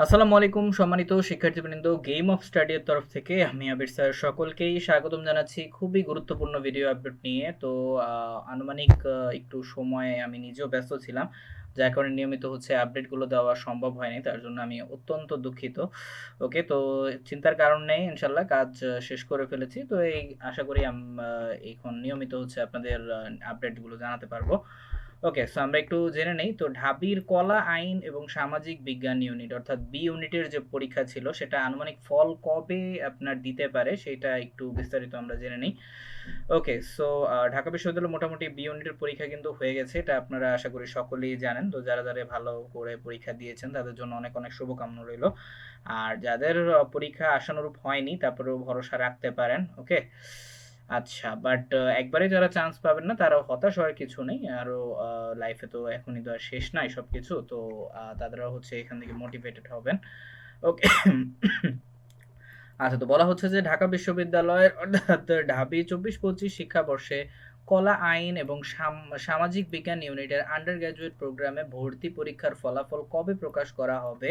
আসসালামু আলাইকুম সম্মানিত শিক্ষার্থীবৃন্দ, গেম অফ স্টাডি এর তরফ থেকে আমি আবির স্যার সকলকেই স্বাগতম জানাচ্ছি খুবই গুরুত্বপূর্ণ ভিডিও আপডেট নিয়ে। তো আনুমানিক একটু সময়ে আমি নিজেও ব্যস্ত ছিলাম, যার কারণে নিয়মিত হচ্ছে আপডেটগুলো দেওয়া সম্ভব হয়নি, তার জন্য আমি অত্যন্ত দুঃখিত। ওকে, তো চিন্তার কারণ নেই, ইনশাল্লাহ কাজ শেষ করে ফেলেছি। তো এই আশা করি এখন নিয়মিত হচ্ছে আপনাদের আপডেটগুলো জানাতে পারবো। ওকে, সো আমরা একটু জেনে নেই। তো ঢাবির কলা আইন এবং সামাজিক বিজ্ঞান ইউনিট অর্থাৎ বি ইউনিটের যে পরীক্ষা ছিল সেটা আনুমানিক ফল কবে আপনার দিতে পারে সেটা একটু বিস্তারিত আমরা জেনে নেই। ওকে, সো ঢাকা বিশ্ববিদ্যালয় মোটামুটি বি ইউনিটের পরীক্ষা কিন্তু হয়ে গেছে, এটা আপনারা আশা করি সকলেই জানেন। তো যারা যারা ভালো করে পরীক্ষা দিয়েছেন তাদের জন্য অনেক অনেক শুভকামনা রইল। আর যাদের পরীক্ষা আশানুরূপ হয়নি তারপরেও ভরসা রাখতে পারেন। ওকে, আচ্ছা, বাট একবারে যারা চান্স পাবেন না তারাও হতাশ হওয়ার কিছু নেই। আরও লাইফে তো এখনই তো আর শেষ নাই সব কিছু, তো তাদেরও হচ্ছে এখান থেকে মোটিভেটেড হবেন। ওকে, আচ্ছা, তো বলা হচ্ছে যে ঢাকা বিশ্ববিদ্যালয়ের অর্থাৎ ঢাবি 24-25 শিক্ষাবর্ষে কলা আইন এবং সামাজিক বিজ্ঞান ইউনিটের আন্ডার গ্র্যাজুয়েট প্রোগ্রামে ভর্তি পরীক্ষার ফলাফল কবে প্রকাশ করা হবে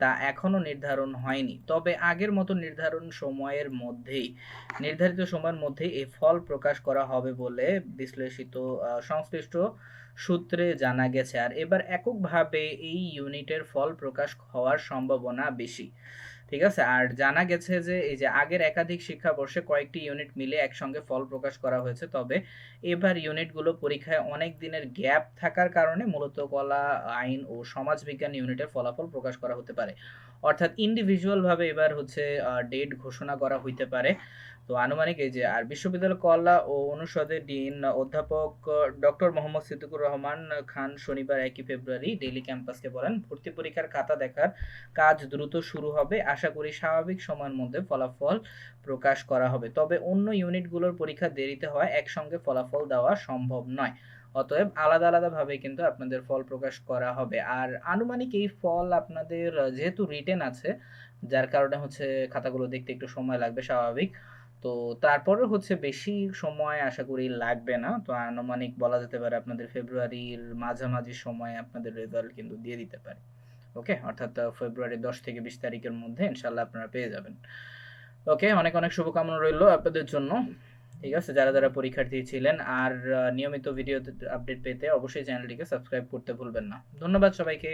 তা এখনো নির্ধারণ হয়নি। তবে আগের মতো নির্ধারিত সময়ের মধ্যেই এই ফল প্রকাশ করা হবে বলে সংশ্লিষ্ট সূত্রে জানা গেছে। আর এবার এককভাবে এই ইউনিটের ফল প্রকাশ হওয়ার সম্ভাবনা বেশি। ঠিক আছে, আর জানা গেছে যে এই যে আগের একাধিক শিক্ষাবর্ষে কয়েকটি ইউনিট মিলে একসঙ্গে ফল প্রকাশ করা হয়েছে, তবে এবার ইউনিটগুলো পরীক্ষায় অনেক দিনের গ্যাপ থাকার কারণে মূলত কলা আইন ও সমাজবিজ্ঞান ইউনিটের ফলাফল প্রকাশ করা হতে পারে। অর্থাৎ ইন্ডিভিজুয়াল ভাবে এবার হচ্ছে ডেট ঘোষণা করা হইতে পারে। তো আনুমানিক এই যে আর বিশ্ববিদ্যালয় কলা ও অনুষদের ডিন অধ্যাপক ডক্টর মোহাম্মদ সিদ্দিকুর রহমান খান শনিবার 1 ফেব্রুয়ারি ডেইলি ক্যাম্পাসকে বলেন, ভর্তি পরীক্ষার খাতা দেখার কাজ দ্রুত শুরু হবে। আশা করি স্বাভাবিক সময়ের মধ্যে ফলাফল প্রকাশ করা হবে, তবে অন্য ইউনিটগুলোর পরীক্ষা দেরিতে হয় একসঙ্গে ফলাফল দেওয়া সম্ভব নয়। অতএব আলাদা আলাদা ভাবে কিন্তু আপনাদের ফল প্রকাশ করা হবে। আর আনুমানিক এই ফল আপনাদের যেহেতু রিটেন আছে, যার কারণে হচ্ছে খাতাগুলো দেখতে একটু সময় লাগবে, স্বাভাবিক। তো তারপরে হচ্ছে বেশি সময় আশা করি লাগবে না। তো আনুমানিক বলা যেতে পারে আপনাদের ফেব্রুয়ারির মাঝামাঝি সময়ে আপনাদের রেজাল্ট কিন্তু দিয়ে দিতে পারে। ওকে, অর্থাৎ ফেব্রুয়ারি 10 থেকে 20 তারিখের মধ্যে ইনশাল্লাহ আপনারা পেয়ে যাবেন। ওকে, অনেক অনেক শুভকামনা রইল আপনাদের জন্য। ঠিক আছে, যারা যারা পরীক্ষার্থী ছিলেন আর নিয়মিত ভিডিও আপডেট পেতে অবশ্যই চ্যানেলটিকে সাবস্ক্রাইব করতে ভুলবেন না। ধন্যবাদ সবাইকে।